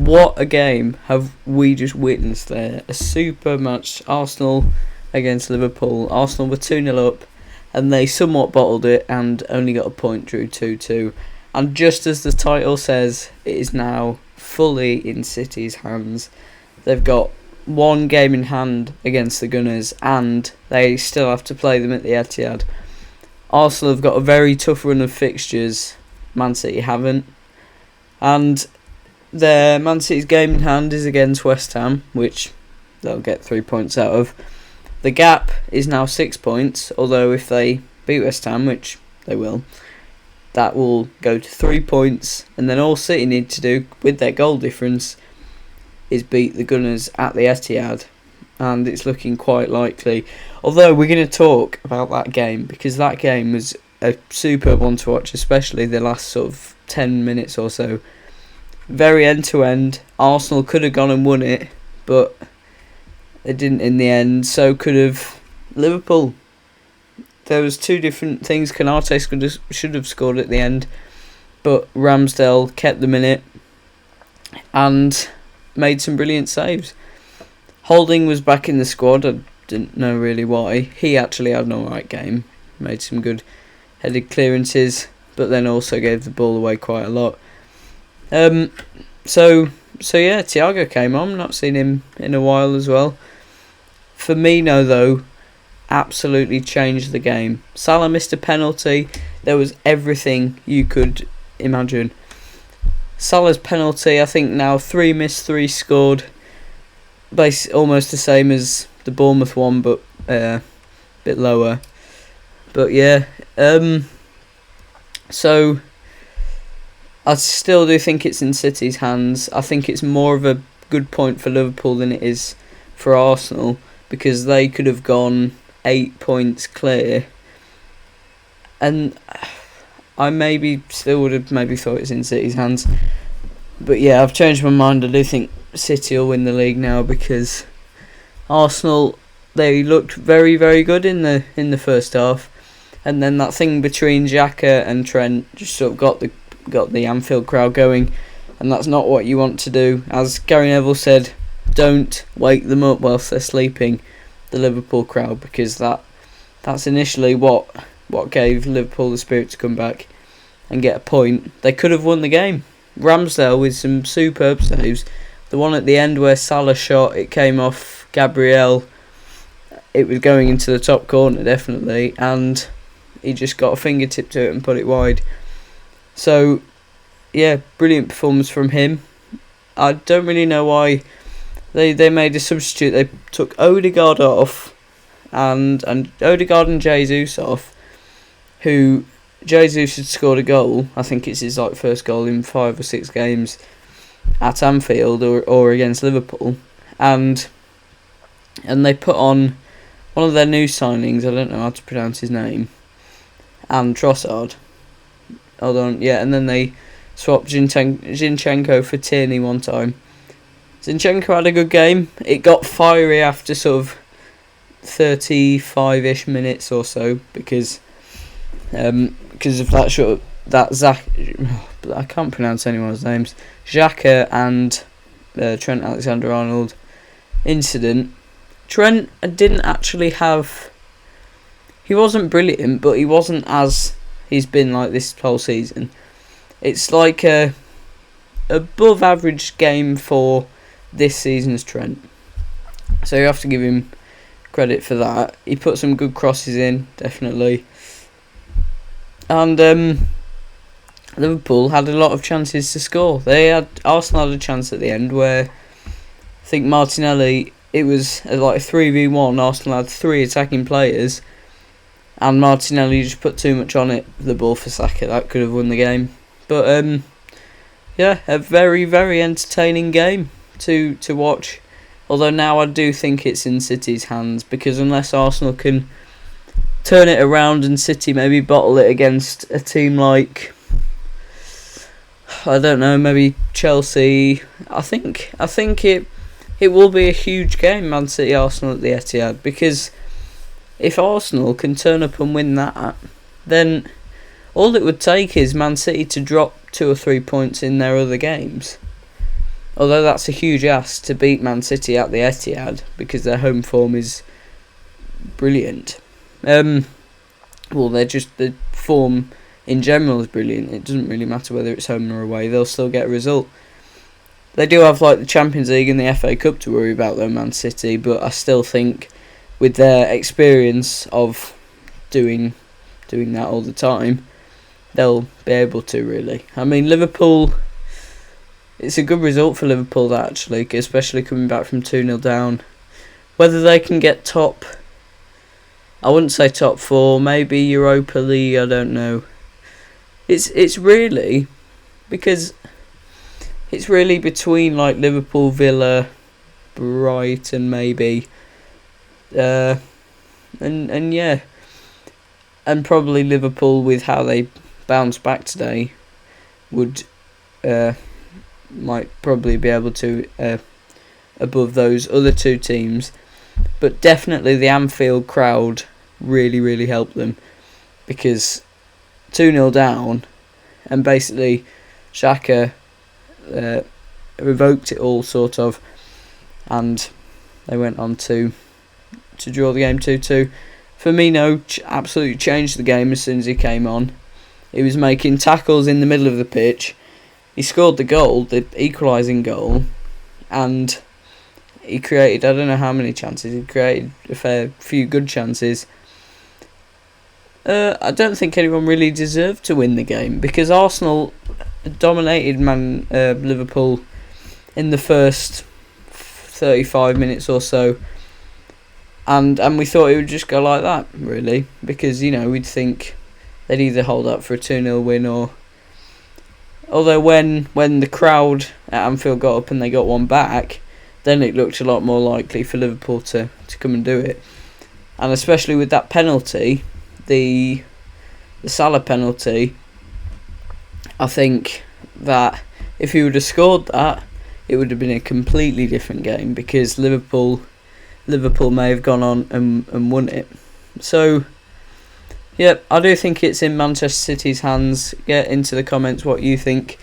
What a game have we just witnessed there. A super match. Arsenal against Liverpool. Arsenal were 2-0 up and they somewhat bottled it and only got a point, drew 2-2. And just as the title says, it is now fully in City's hands. They've got one game in hand against the Gunners and they still have to play them at the Etihad. Arsenal have got a very tough run of fixtures. Man City haven't. And their Man City's game in hand is against West Ham, which they'll get 3 points out of. The gap is now 6 points, although if they beat West Ham, which they will, that will go to 3 points. And then all City need to do, with their goal difference, is beat the Gunners at the Etihad. And it's looking quite likely. Although we're going to talk about that game, because that game was a superb one to watch, especially the last sort of 10 minutes or so. Very end-to-end. Arsenal could have gone and won it, but they didn't in the end. So could have Liverpool. There was two different things. Konate should have scored at the end, but Ramsdale kept them in it and made some brilliant saves. Holding was back in the squad. I didn't know really why. He actually had an alright game. Made some good headed clearances, but then also gave the ball away quite a lot. So yeah, Thiago came on. Not seen him in a while as well. Firmino though, absolutely changed the game. Salah missed a penalty. There was everything you could imagine. Salah's penalty, I think now 3 missed, 3 scored. Almost the same as the Bournemouth one, but a bit lower. But yeah, so I still do think it's in City's hands. I think it's more of a good point for Liverpool than it is for Arsenal, because they could have gone 8 points clear. And I maybe still would have maybe thought it's in City's hands. But yeah, I've changed my mind. I do think City will win the league now, because Arsenal, they looked very, very good in the first half. And then that thing between Xhaka and Trent just sort of got the Anfield crowd going, and that's not what you want to do. As Gary Neville said, don't wake them up whilst they're sleeping, the Liverpool crowd, because that's initially what gave Liverpool the spirit to come back and get a point. They could have won the game. Ramsdale with some superb saves. The one at the end where Salah shot, it came off Gabriel. It was going into the top corner definitely, and he just got a fingertip to it and put it wide. So, yeah, brilliant performance from him. I don't really know why they made a substitute. They took Odegaard off and Odegaard and Jesus off, who Jesus had scored a goal. I think it's his first goal in 5 or 6 games at Anfield or against Liverpool. And they put on one of their new signings, I don't know how to pronounce his name, and Trossard. Hold on, yeah, and then they swapped Zinchenko for Tierney one time. Zinchenko had a good game. It got fiery after sort of 35-ish minutes or so, because of that Zach, I can't pronounce anyone's names, Xhaka and Trent Alexander-Arnold incident. Trent didn't actually have... He wasn't brilliant, but he wasn't as he's been like this whole season. It's like a above average game for this season's Trent. So you have to give him credit for that. He put some good crosses in, definitely. And Liverpool had a lot of chances to score. Arsenal had a chance at the end where I think Martinelli, it was like a 3v1. Arsenal had 3 attacking players, and Martinelli just put too much on it, the ball for Saka. That could have won the game. But yeah, a very, very entertaining game to watch. Although now I do think it's in City's hands, because unless Arsenal can turn it around and City maybe bottle it against a team like, I don't know, maybe Chelsea, I think it will be a huge game, Man City Arsenal at the Etihad, because if Arsenal can turn up and win that, then all it would take is Man City to drop 2 or 3 points in their other games. Although that's a huge ask to beat Man City at the Etihad because their home form is brilliant. The form in general is brilliant. It doesn't really matter whether it's home or away. They'll still get a result. They do have the Champions League and the FA Cup to worry about though, Man City. But I still think with their experience of doing that all the time, they'll be able to really. I mean, Liverpool. It's a good result for Liverpool, that actually, especially coming back from 2-0 down. Whether they can get top, I wouldn't say top 4, maybe Europa League, I don't know. It's really, because it's really between Liverpool, Villa, Brighton maybe, and probably Liverpool with how they bounced back today would might probably be able to above those other two teams, but definitely the Anfield crowd really helped them, because 2-0 down and basically Xhaka revoked it all sort of, and they went on to draw the game 2-2. Firmino absolutely changed the game as soon as he came on. He was making tackles in the middle of the pitch. He scored the goal, the equalising goal, and he created, I don't know how many chances, he created a fair few good chances. I don't think anyone really deserved to win the game, because Arsenal dominated Liverpool in the first 35 minutes or so, and we thought it would just go like that, really, because, we'd think they'd either hold up for a 2-0 win or... Although when the crowd at Anfield got up and they got one back, then it looked a lot more likely for Liverpool to come and do it. And especially with that penalty, the Salah penalty, I think that if he would have scored that, it would have been a completely different game, because Liverpool may have gone on and won it. So... Yep, I do think it's in Manchester City's hands. Get into the comments what you think,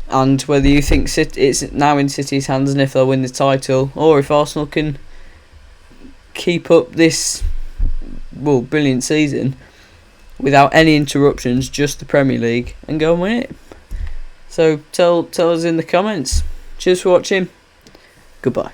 and whether you think it's now in City's hands and if they'll win the title, or if Arsenal can keep up this brilliant season without any interruptions, just the Premier League, and go and win it. So tell us in the comments. Cheers for watching. Goodbye.